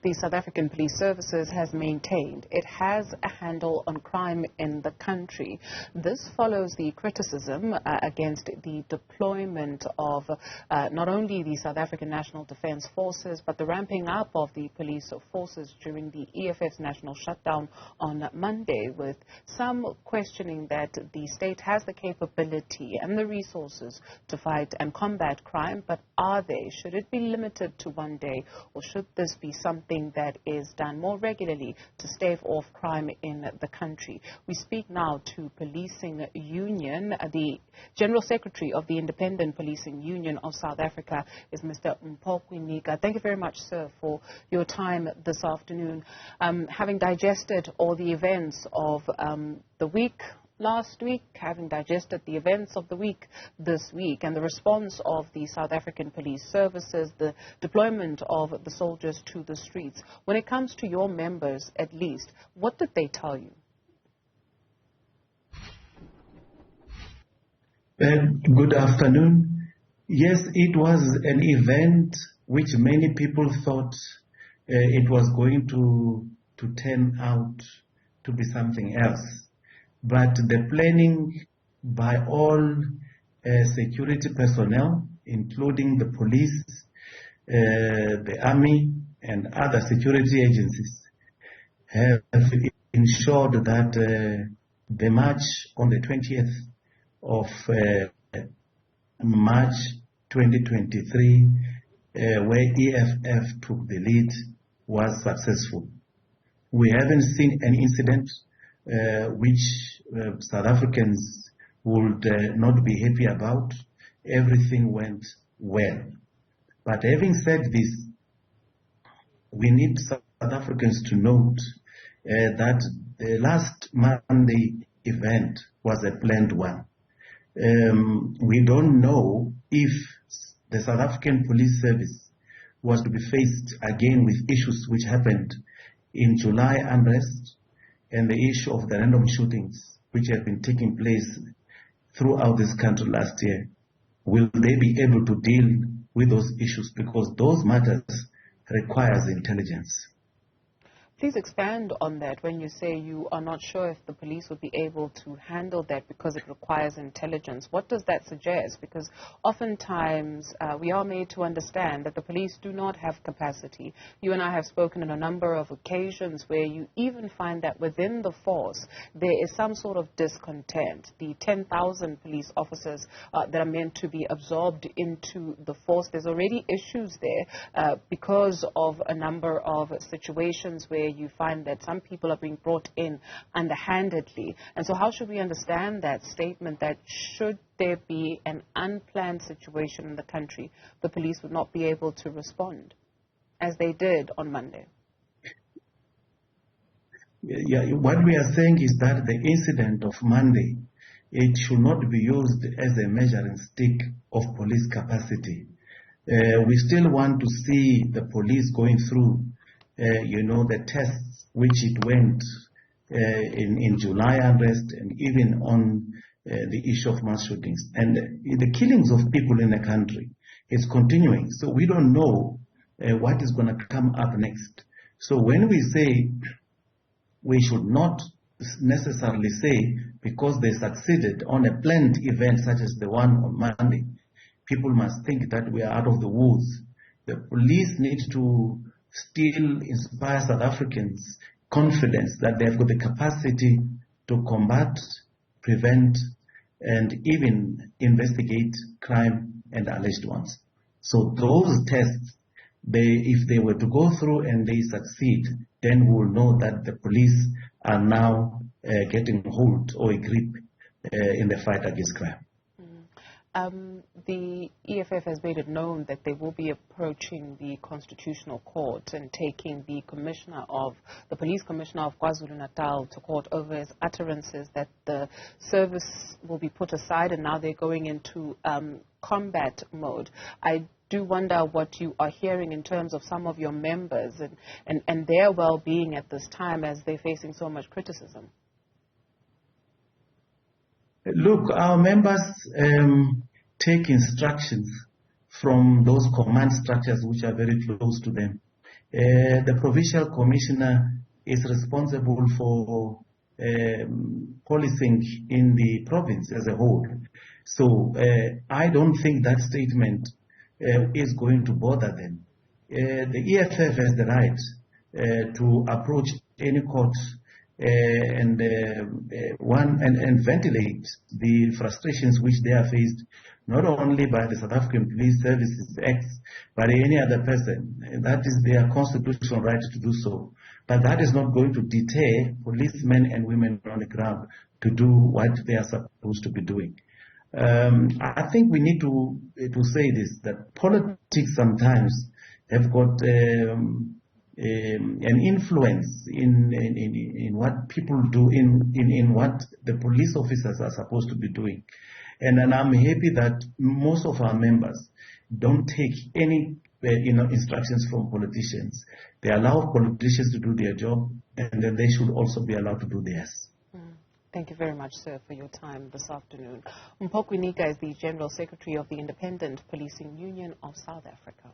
the South African Police Services has maintained it has a handle on crime in the country. This follows the criticism against the deployment of not only the South African National Defence Forces, but the ramping up of the police forces during the EFF's national shutdown on Monday, with some questioning that the state has the capability and the resources to fight and combat crime, but are they? Should it be limited to one day, or should this be something that is done more regularly to stave off crime in the country? We speak now to Policing Union. The General Secretary of the Independent Policing Union of South Africa is Mr. Mpho Kwinika. Thank you very much, sir, for your time this afternoon. Having digested all the events of the week last week, having digested the events of the week this week, and the response of the South African Police Services, the deployment of the soldiers to the streets, when it comes to your members at least, what did they tell you? Good afternoon. Yes, it was an event which many people thought it was going to turn out to be something else. But the planning by all security personnel, including the police, the army, and other security agencies, have ensured that the march on the 20th of March 2023, where EFF took the lead, was successful. We haven't seen an incident which South Africans would not be happy about. Everything went well. But having said this, we need South Africans to note that the last Monday event was a planned one. We don't know if the South African Police Service was to be faced again with issues which happened in July unrest and the issue of the random shootings which have been taking place throughout this country last year. Will they be able to deal with those issues? Because those matters requires intelligence. Please expand on that when you say you are not sure if the police will be able to handle that because it requires intelligence. What does that suggest? Because oftentimes we are made to understand that the police do not have capacity. You and I have spoken on a number of occasions where you even find that within the force there is some sort of discontent. The 10,000 police officers that are meant to be absorbed into the force, there's already issues there because of a number of situations where you find that some people are being brought in underhandedly. And so how should we understand that statement that should there be an unplanned situation in the country, the police would not be able to respond as they did on Monday? Yeah, what we are saying is that the incident of Monday, it should not be used as a measuring stick of police capacity. We still want to see the police going through the tests which it went in July unrest and even on the issue of mass shootings. And the killings of people in the country is continuing. So we don't know what is going to come up next. So when we say we should not necessarily say because they succeeded on a planned event such as the one on Monday, people must think that we are out of the woods. The police need to still inspire South Africans confidence that they have got the capacity to combat, prevent, and even investigate crime and alleged ones. So those tests, if they were to go through and they succeed, then we will know that the police are now getting hold or a grip in the fight against crime. The EFF has made it known that they will be approaching the Constitutional Court and taking the Police Commissioner of KwaZulu-Natal to court over his utterances that the service will be put aside and now they're going into combat mode. I do wonder what you are hearing in terms of some of your members and their well-being at this time as they're facing so much criticism. Look, our members take instructions from those command structures which are very close to them. The Provincial Commissioner is responsible for policing in the province as a whole. So I don't think that statement is going to bother them. The EFF has the right to approach any court and ventilate the frustrations which they are faced, not only by the South African Police Services Act, but any other person. That is their constitutional right to do so. But that is not going to deter policemen and women on the ground to do what they are supposed to be doing. I think we need to say this, that politics sometimes have got an influence in what people do, in what the police officers are supposed to be doing. And I'm happy that most of our members don't take any instructions from politicians. They allow politicians to do their job, and then they should also be allowed to do theirs. Thank you very much, sir, for your time this afternoon. Mpho Kwinika is the General Secretary of the Independent Policing Union of South Africa.